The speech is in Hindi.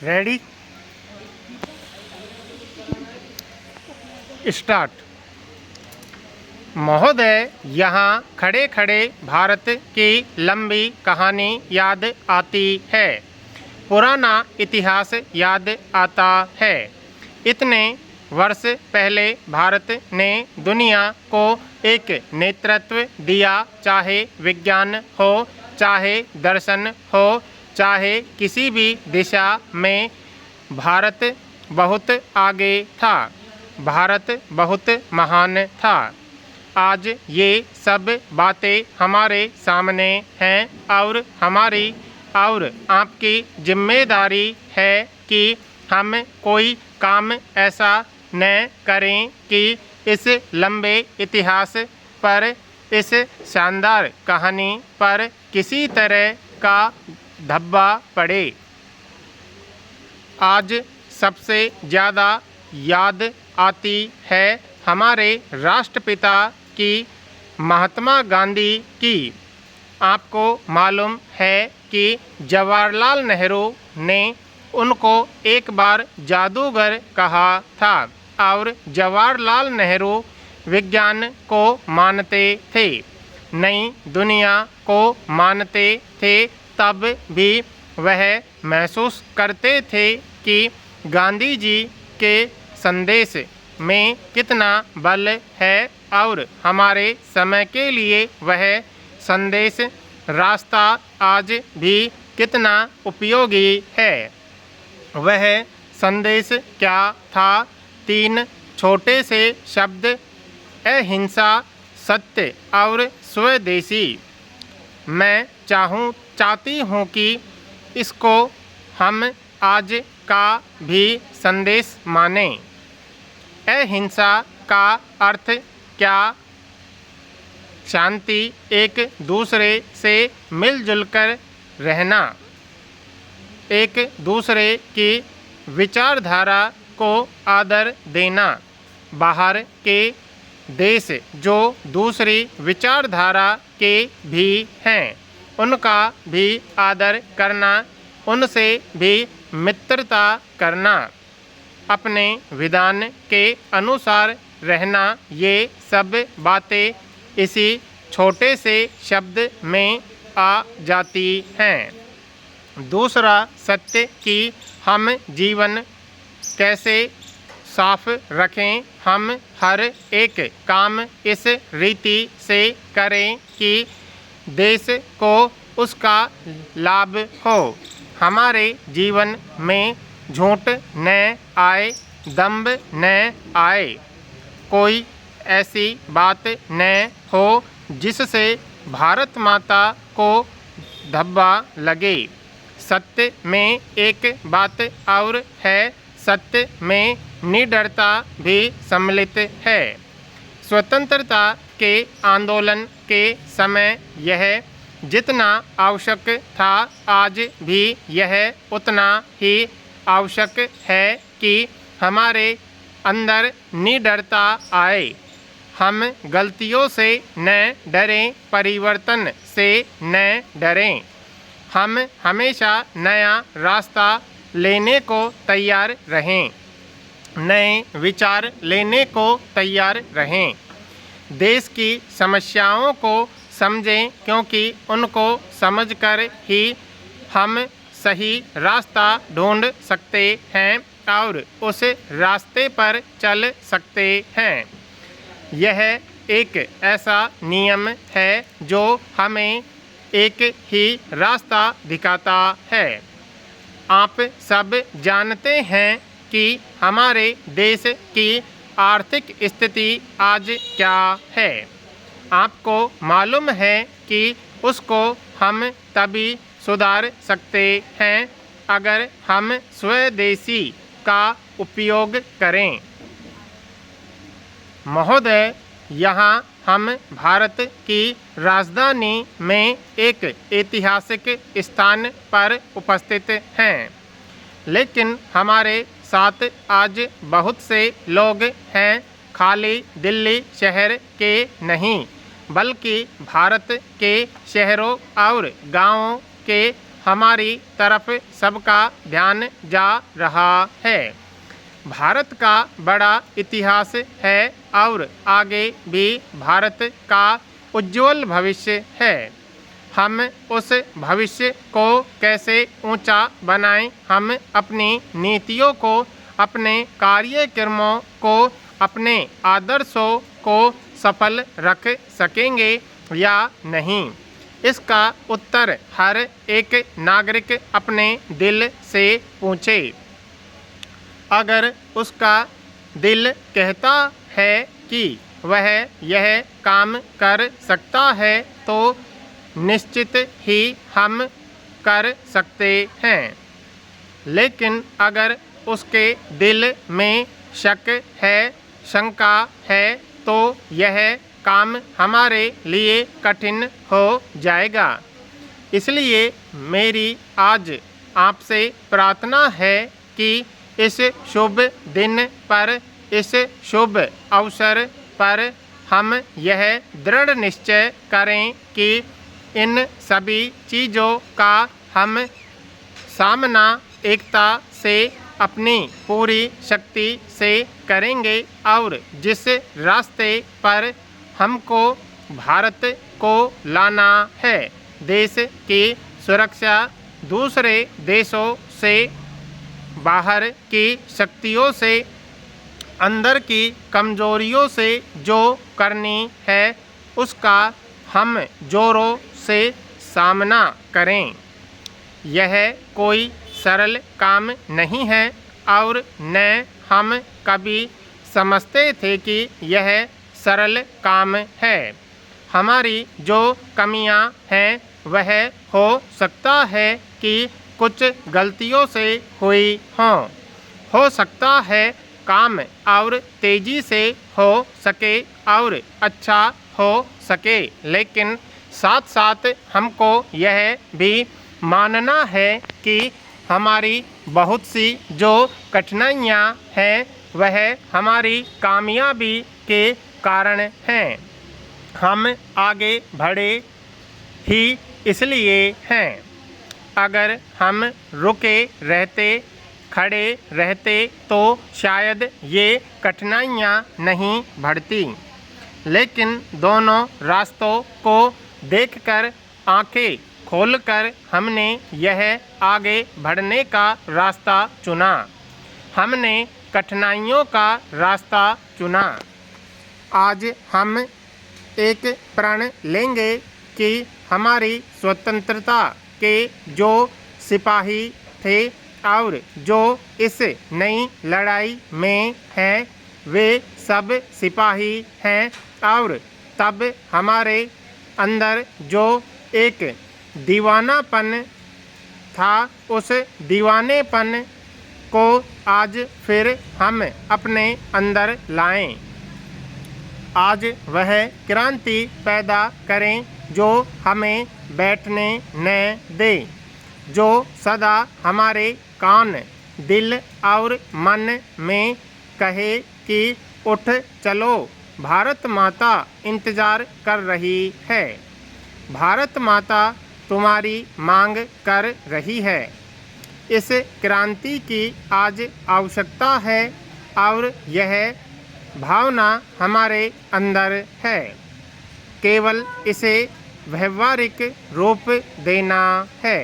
Ready start. महोदय, यहाँ खड़े खड़े भारत की लंबी कहानी याद आती है। पुराना इतिहास याद आता है। इतने वर्ष पहले भारत ने दुनिया को एक नेतृत्व दिया, चाहे विज्ञान हो, चाहे दर्शन हो, चाहे किसी भी दिशा में भारत बहुत आगे था। भारत बहुत महान था। आज ये सब बातें हमारे सामने हैं और हमारी और आपकी जिम्मेदारी है कि हम कोई काम ऐसा न करें कि इस लंबे इतिहास पर, इस शानदार कहानी पर किसी तरह का धब्बा पड़े। आज सबसे ज़्यादा याद आती है हमारे राष्ट्रपिता की, महात्मा गांधी की। आपको मालूम है कि जवाहरलाल नेहरू ने उनको एक बार जादूगर कहा था और जवाहरलाल नेहरू विज्ञान को मानते थे, नई दुनिया को मानते थे। तब भी वह महसूस करते थे कि गांधी जी के संदेश में कितना बल है और हमारे समय के लिए वह संदेश, रास्ता आज भी कितना उपयोगी है। वह संदेश क्या था? 3 छोटे से शब्द: अहिंसा, सत्य और स्वदेशी। मैं चाहती हूँ कि इसको हम आज का भी संदेश मानें। अहिंसा का अर्थ क्या? शांति, एक दूसरे से मिलजुल कर रहना, एक दूसरे की विचारधारा को आदर देना, बाहर के देश जो दूसरी विचारधारा के भी हैं उनका भी आदर करना, उनसे भी मित्रता करना, अपने विधान के अनुसार रहना। ये सब बातें इसी छोटे से शब्द में आ जाती हैं। दूसरा, सत्य कि हम जीवन कैसे साफ रखें। हम हर एक काम इस रीति से करें कि देश को उसका लाभ हो। हमारे जीवन में झूठ न आए, दंभ न आए, कोई ऐसी बात न हो जिससे भारत माता को धब्बा लगे। सत्य में एक बात और है, सत्य में निडरता भी सम्मिलित है। स्वतंत्रता के आंदोलन के समय यह जितना आवश्यक था, आज भी यह उतना ही आवश्यक है कि हमारे अंदर निडरता आए। हम गलतियों से न डरें, परिवर्तन से न डरें। हम हमेशा नया रास्ता लेने को तैयार रहें, नए विचार लेने को तैयार रहें। देश की समस्याओं को समझें, क्योंकि उनको समझकर ही हम सही रास्ता ढूंढ सकते हैं और उस रास्ते पर चल सकते हैं। यह एक ऐसा नियम है जो हमें एक ही रास्ता दिखाता है। आप सब जानते हैं कि हमारे देश की आर्थिक स्थिति आज क्या है। आपको मालूम है कि उसको हम तभी सुधार सकते हैं अगर हम स्वदेशी का उपयोग करें। महोदय, यहाँ हम भारत की राजधानी में एक ऐतिहासिक स्थान पर उपस्थित हैं, लेकिन हमारे साथ आज बहुत से लोग हैं, खाली दिल्ली शहर के नहीं बल्कि भारत के शहरों और गांवों के हमारी तरफ सबका ध्यान जा रहा है। भारत का बड़ा इतिहास है और आगे भी भारत का उज्जवल भविष्य है। हम उस भविष्य को कैसे ऊंचा बनाएं, हम अपनी नीतियों को, अपने कार्यक्रमों को, अपने आदर्शों को सफल रख सकेंगे या नहीं, इसका उत्तर हर एक नागरिक अपने दिल से पूछे। अगर उसका दिल कहता है कि वह यह काम कर सकता है तो निश्चित ही हम कर सकते हैं। लेकिन अगर उसके दिल में शक है, शंका है, तो यह काम हमारे लिए कठिन हो जाएगा। इसलिए मेरी आज आपसे प्रार्थना है कि इस शुभ दिन पर, इस शुभ अवसर पर हम यह दृढ़ निश्चय करें कि इन सभी चीज़ों का हम सामना एकता से अपनी पूरी शक्ति से करेंगे और जिस रास्ते पर हमको भारत को लाना है, देश की सुरक्षा, दूसरे देशों से, बाहर की शक्तियों से, अंदर की कमजोरियों से जो करनी है, उसका हम जोरों से सामना करें। यह कोई सरल काम नहीं है और न हम कभी समझते थे कि यह सरल काम है। हमारी जो कमियां हैं वह हो सकता है कि कुछ गलतियों से हुई हों, हो सकता है काम और तेजी से हो सके और अच्छा हो सके, लेकिन साथ साथ हमको यह भी मानना है कि हमारी बहुत सी जो कठिनाइयाँ हैं वह हमारी कामयाबी के कारण हैं। हम आगे बढ़े ही इसलिए हैं। अगर हम रुके रहते, खड़े रहते तो शायद ये कठिनाइयाँ नहीं बढ़ती। लेकिन दोनों रास्तों को देखकर, आंखें खोलकर हमने यह आगे बढ़ने का रास्ता चुना। हमने कठिनाइयों का रास्ता चुना। आज हम एक प्रण लेंगे कि हमारी स्वतंत्रता के जो सिपाही थे और जो इस नई लड़ाई में हैं, वे सब सिपाही हैं और तब हमारे अंदर जो एक दीवानापन था, उस दीवानेपन को आज फिर हम अपने अंदर लाएं। आज वह क्रांति पैदा करें जो हमें बैठने न दे, जो सदा हमारे कान, दिल और मन में कहे कि उठ चलो, भारत माता इंतज़ार कर रही है, भारत माता तुम्हारी मांग कर रही है। इस क्रांति की आज आवश्यकता है और यह भावना हमारे अंदर है। केवल इसे व्यवहारिक रूप देना है।